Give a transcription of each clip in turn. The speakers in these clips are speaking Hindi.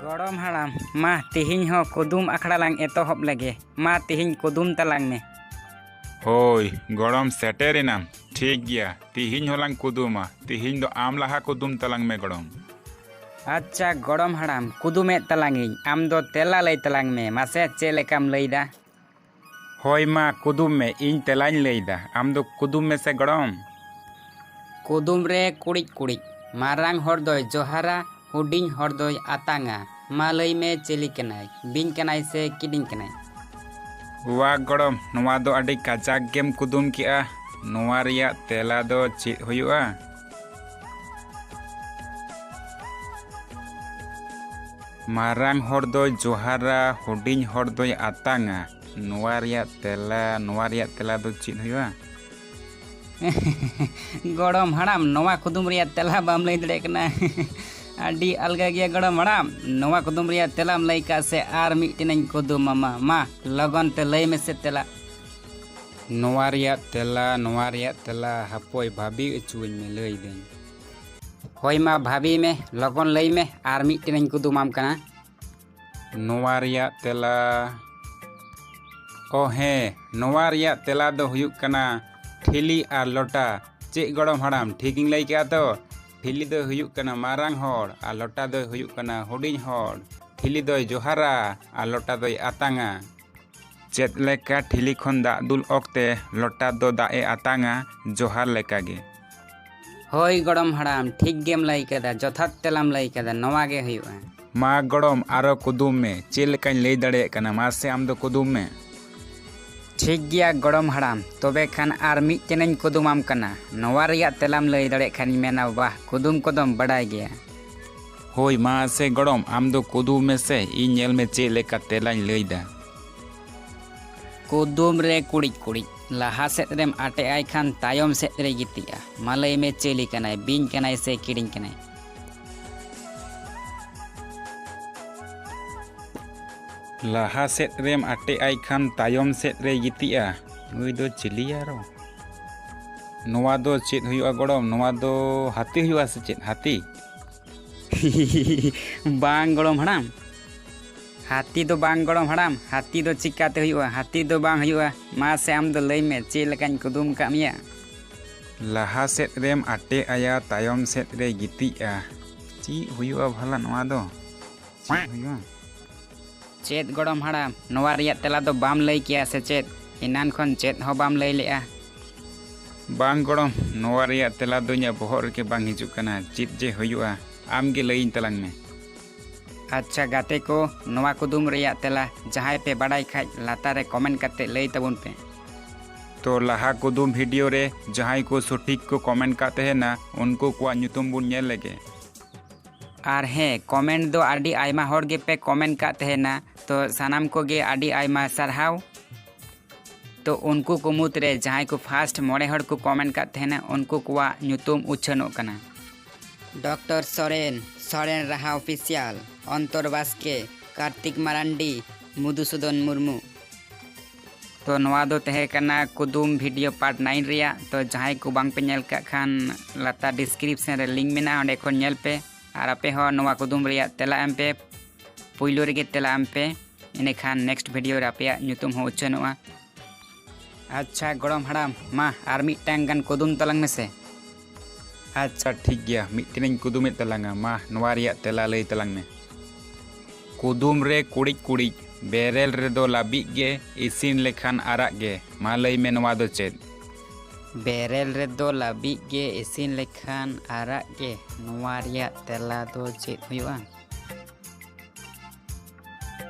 गड़म हाड़ाम मा तिहिं हो कुदुम आखड़ा लांग एतोहब लगे मा तिहिं कुदुम तलांग में। होय गड़म सेटेरेनाम ठीक गया तिहिं होलांग कुदुमा तिहिं दो आम लाहा कुदुम तलांग में गड़म। अच्छा गड़म हाड़ाम कुदुमे तलांगिं आम दो तेला लई तलांग में मासे चे लेकाम लईदा। होय मा कुदुम में इन तेलाñ लईदा आम दो कुदुम में से गड़म। कुदुम रे कुड़िक कुड़िक मारांग हर दोय जोहारा हुडिंग हर दोय आतांगा मा लई में चेली कनाय बिन कनाय से किडिंग कनाय। वा गड़म नवा दो अडी काजाक गेम कुदुम किया नवा रिया तेला दो चेद हुयुआ। मारांग हर दोय जोहारा हुडिंग हर दोय आतांगा नवा रिया तेला दो चेद हुयुआ। गड़म हाड़ाम नवा कुदुम रिया तेला बाम लई दड़े कना अडी अलगा गया गड़म हाड़ाम नवा कुदुम रिया तेलाम लई का से आर मिटनें कुदुम मामा मा लगन ते लई में से तेला। नवा रिया तेला हापोय भाभी अचुኝ में लई दें। होय मा भाभी में लगन लई में आर मिटनें कुदुमाम कना। नवा रिया तेला ओ हे नवा रिया तेला दो हुयुक कना ठिली आर लोटा चे गड़म हाड़ाम ठीकिंग लई क्या तो ठिली दो हुयुक कना मारांग हर आर लोटा दो हुयुक कना हुडिंग हर ठिली दो जोहारा आर लोटा दो आतांगा चेत लेका ठिली खन दा दुल ओक्ते लोटा दो दा ए आतांगा जोहार लेका गे। होय गड़म हाड़ाम ठीक गेम लई कदा जथात तेलाम लई कदा नवा गे हुयुआ। मा गड़म आरो कुदुम में चे लेकाñ लई दाड़े कना मासे आम दो कुदुम में। ठीक गया गड़म हाड़ाम तबे खान आर मिटनें कुदुमाम कना नवा रिया तेलाम लई दड़े खान मेना वाह कुदुम कोदम बड़ाई गया। होय मा से गड़म आम दो कुदुम में से इ नेल में चे लेका तेलाñ लई दा। कुदुम रे कुड़िक कुड़िक लाहा सेत रेम आटे आय खान तायम सेत रे गितिया मा लई में चेली कनाय बिन कनाय से किडिंग कनाय। लाहा सेत रेम आटे आय खान तायम सेत रे गितिया उई दो चिलिया रो नवा दो चेत हुयुआ गड़म नवा दो हाथी हुयुआ से चेत हाथी। बांग गड़म हाड़ाम हाथी दो बांग गड़म हाड़ाम हाथी दो चिकाते हुयुआ हाथी दो बांग हुयुआ मा से आम दो लई में चे लेकाñ कुदुम का मिया। लाहा सेत रेम आटे आया तायम सेत रे गितिया ची हुयुआ भला नवा दो ची हुयुआ। चेत गड़म हाड़ाम नवा रिया तेला दो बाम लई किया से चेत इनान खन चेत हो बाम लई लेआ। बांग गड़म नवा रिया तेला दो nya बोहर के बांग हिजुक कना चित जे हुयुआ आम गे लईन तलांग में। अच्छा गाते को नवा कुदुम रिया तेला जहां पे बड़ाई खाज लाता रे कमेंट करते लई तबुन पे। तो लाहा कुदुम वीडियो रे जहां को सठिक को कमेंट काते है ना उनको को nyutum बुन नेल लेगे। आर हे कमेंट दो आडी आयमा हर गे पे कमेंट काते है ना तो सानाम को गे आडी आयमा सरहाव। तो उनको को मुत रे जहां को फास्ट मोड़े हर को कमेंट काते है ना उनको को nyutum उछनो कना। डॉक्टर सोरेन रहा ऑफिशियल अंतर बास्के कार्तिक मारांडी मधुसूदन मुर्मू। तो नवा दो तहे कना कुदुम वीडियो पार्ट 9 रिया तो जहां को बांग पे नेल का खान लाता डिस्क्रिप्शन रे लिंक मेना ओंडे खन नेल पे और आपे हो नवा कुदुम रिया तेला एम पे पुइलो रे तेला एम पे इने खान नेक्स्ट वीडियो रे आपे nyutum हो उछनोआ। अच्छा गड़म हाड़ाम मा आर मिटटांग गान कुदुम तलांग में से। अच्छा ठीक गया मिटनें कुदुम तलांगा मा नवा रिया तेला लई तलांग में। कुदुम रे कुड़िक कुड़िक बेरेल रे दो लाबिक गे इसिन लेखान आराग गे मा लई में नवा दो चेद। बेरेल रे दो लाबिक गे इसिन लेखान आराग गे नवा रिया तेला दो चेद हुयुआ।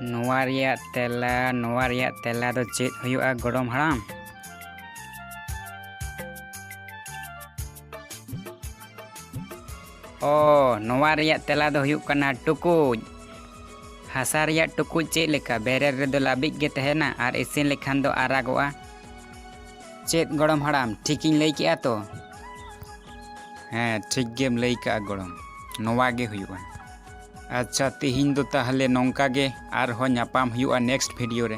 नवा रिया तेला दो चेद हुयुआ गड़म हाड़ाम। ओ नवा रिया तेला दो हुयुक कना टुकुज हासा रिया टुकुज चेद लेका बेरेल रे दो लाबिक गे तहेना आर इसिन लेखान दो आरागोआ। चेद गड़म हाड़ाम ठीकिंग लई किया तो। हाँ ठीक गेम लई का गड़म नवा गे हुयुआ। अच्छा तिहिं दो ताहले नोंका गे आर हो ᱧᱟᱯᱟᱢ हुयुआ नेक्स्ट वीडियो रे।